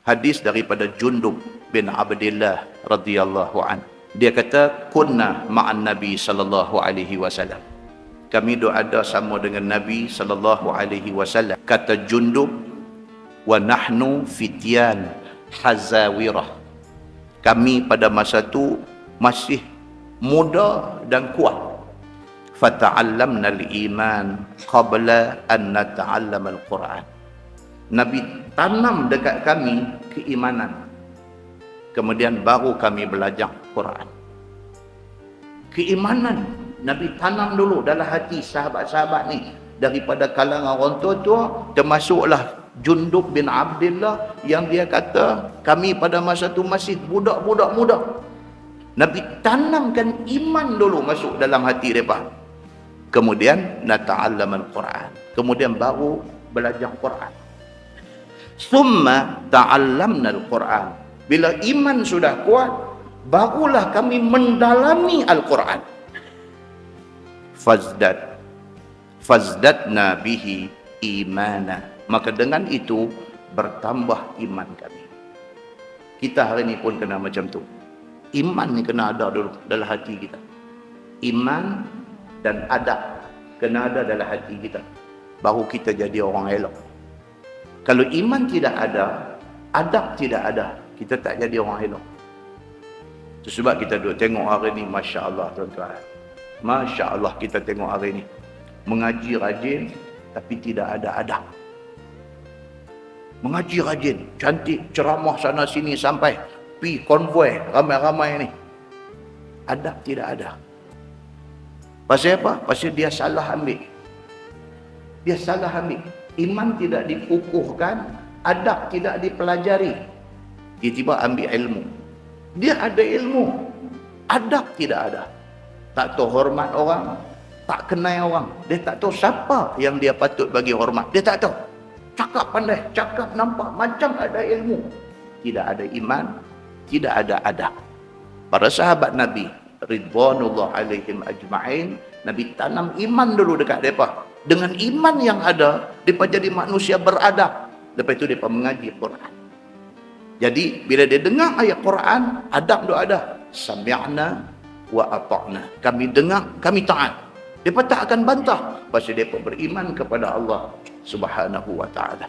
Hadis daripada Jundub bin Abdillah radhiyallahu an. Dia kata, kunna ma'an Nabi sallallahu alaihi wasallam. Kami ada sama dengan Nabi sallallahu alaihi wasallam. Kata Jundub, wa nahnu fityan hazawirah. Kami pada masa tu masih muda dan kuat. Fata'allamna al-iman qabla an nata'allam al-Quran. Nabi tanam dekat kami keimanan, kemudian baru kami belajar Quran. Keimanan Nabi tanam dulu dalam hati sahabat-sahabat ni. Daripada kalangan orang tua-tua, termasuklah Jundub bin Abdillah yang dia kata, kami pada masa tu masih budak-budak muda. Nabi tanamkan iman dulu masuk dalam hati mereka. Kemudian nata'allam al-Quran. Kemudian baru belajar Quran. Summa ta'allamna al-Quran. Bila iman sudah kuat, barulah kami mendalami Al-Quran. Fazdadna bihi imana. Maka dengan itu bertambah iman kami. Kita hari ni pun kena macam tu. Iman ni kena ada dulu dalam hati kita. Iman dan adab kena ada dalam hati kita. Baru kita jadi orang elok. Kalau iman tidak ada, adab tidak ada, kita tak jadi orang elok. Itu sebab kita duduk tengok hari ni, Masya Allah tuan-tuan. Masya Allah kita tengok hari ni. Mengaji rajin, tapi tidak ada adab. Mengaji rajin, cantik, ceramah sana sini sampai pi konvoi ramai-ramai ni. Adab tidak ada. Pasal apa? Pasal dia salah ambil. Dia salah ambil. Iman tidak dikukuhkan, adab tidak dipelajari. Tiba-tiba ambil ilmu. Dia ada ilmu, adab tidak ada. Tak tahu hormat orang, tak kenal orang. Dia tak tahu siapa yang dia patut bagi hormat. Dia tak tahu. Cakap pandai, cakap nampak macam ada ilmu. Tidak ada iman, tidak ada adab. Para sahabat Nabi ridwanullah alaihim ajma'in, Nabi tanam iman dulu dekat mereka. Dengan iman yang ada, mereka jadi manusia beradab. Lepas itu mereka mengaji Quran. Jadi bila dia dengar ayat Quran, adab tu ada. Sami'na wa ata'na. Kami dengar, kami taat. Mereka tak akan bantah. Pasal mereka beriman kepada Allah Subhanahu wa ta'ala.